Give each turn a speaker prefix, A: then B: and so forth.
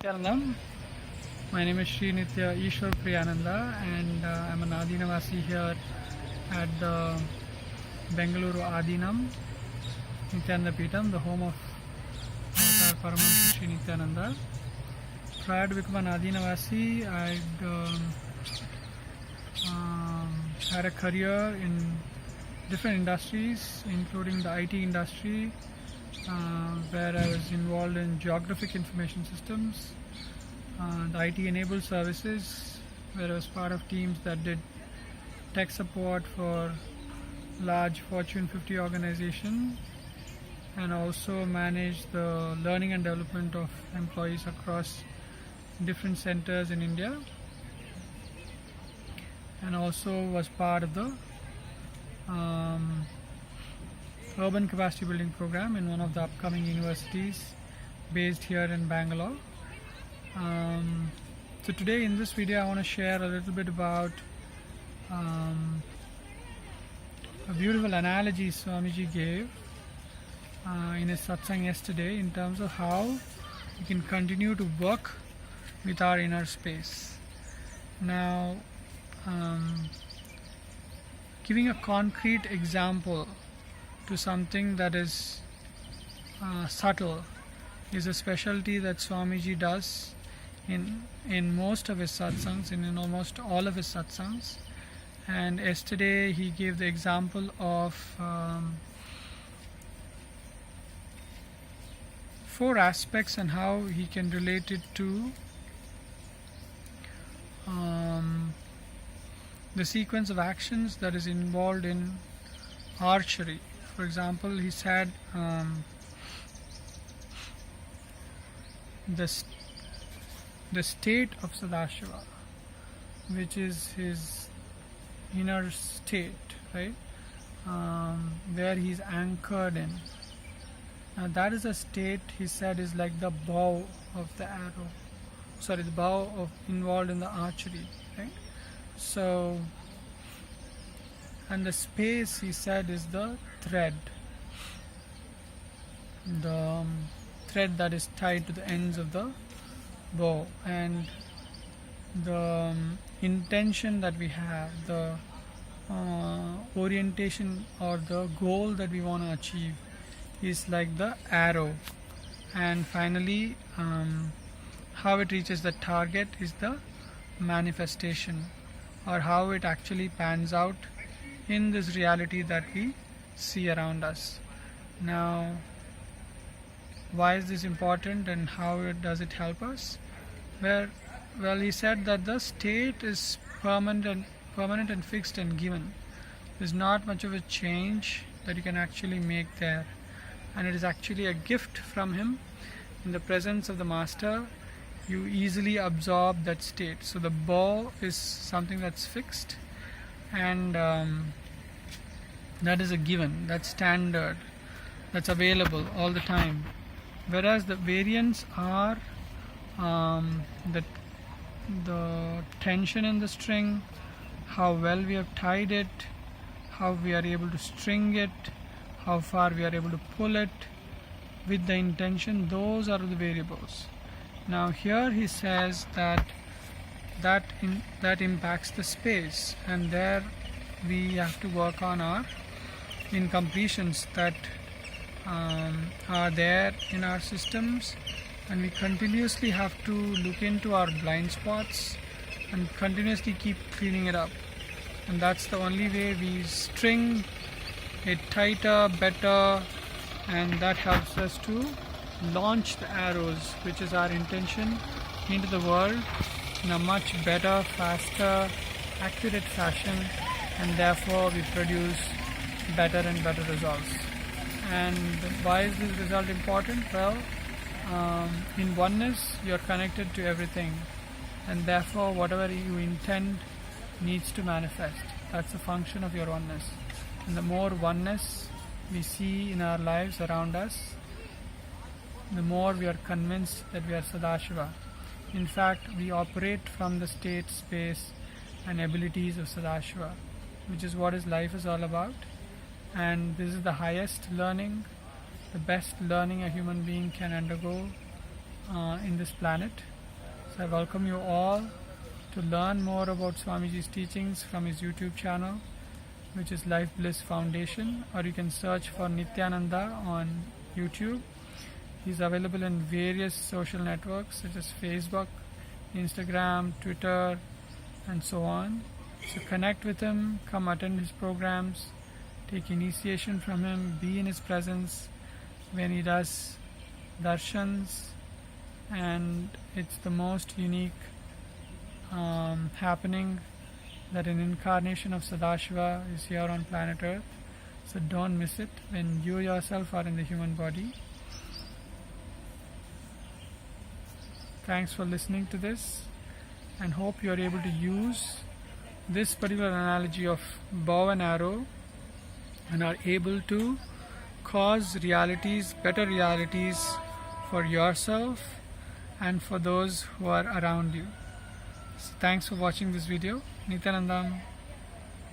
A: Nityanandam. My name is Sri Nitya Ishwar Priyananda and I'm an Adinavasi here at the Bengaluru Adinam Nityananda Peetham, the home of Avatar Paramahamsa Sri Nithyananda. Prior to becoming an Adinavasi, I'd had a career in different industries, including the IT industry, where I was involved in geographic information systems, the IT enabled services, where I was part of teams that did tech support for large Fortune 50 organization, and also managed the learning and development of employees across different centers in India, and also was part of the urban capacity building program in one of the upcoming universities based here in Bangalore. So today in this video I want to share a little bit about a beautiful analogy Swamiji gave in his satsang yesterday in terms of how we can continue to work with our inner space. Now, giving a concrete example to something that is subtle is a specialty that Swamiji does in most of his satsangs, in almost all of his satsangs. And yesterday he gave the example of 4 aspects and how he can relate it to the sequence of actions that is involved in archery. For example, he said the state of Sadashiva, which is his inner state, right, where he's anchored in. Now that is a state, he said, is like the bow of the arrow. Sorry, the bow of involved in the archery, right? So, and the space, he said, is the thread that is tied to the ends of the bow, and the intention that we have, the orientation or the goal that we want to achieve is like the arrow, and finally how it reaches the target is the manifestation, or how it actually pans out in this reality that we see around us. Now, why is this important and how does it help us? Well, he said that the state is permanent and fixed and given. There's not much of a change that you can actually make there, and it is actually a gift from him. In the presence of the master, you easily absorb that state. So the bow is something that's fixed, and that is a given, that's standard, that's available all the time. Whereas the variants are the tension in the string, how well we have tied it, how we are able to string it, how far we are able to pull it with the intention. Those are the variables. Now here he says that impacts the space, and there we have to work on our incompletions that are there in our systems, and we continuously have to look into our blind spots and continuously keep cleaning it up. And that's the only way we string it tighter, better, and that helps us to launch the arrows, which is our intention, into the world in a much better, faster, accurate fashion, and therefore we produce better and better results. And why is this result important? Well, in oneness you are connected to everything, and therefore whatever you intend needs to manifest. That's the function of your oneness. And the more oneness we see in our lives around us, the more we are convinced that we are Sadashiva. In fact, we operate from the state, space and abilities of Sadashiva, which is what his life is all about. And this is the highest learning, the best learning a human being can undergo in this planet. So I welcome you all to learn more about Swamiji's teachings from his YouTube channel, which is Life Bliss Foundation, or you can search for Nithyananda on YouTube. He's available in various social networks such as Facebook, Instagram, Twitter, and so on. So connect with him, come attend his programs, take initiation from him, be in his presence when he does darshans, and it's the most unique happening that an incarnation of Sadashiva is here on planet Earth. So don't miss it when you yourself are in the human body. Thanks for listening to this, and hope you are able to use this particular analogy of bow and arrow and are able to cause realities, better realities for yourself and for those who are around you. So thanks for watching this video. Nithyanandam.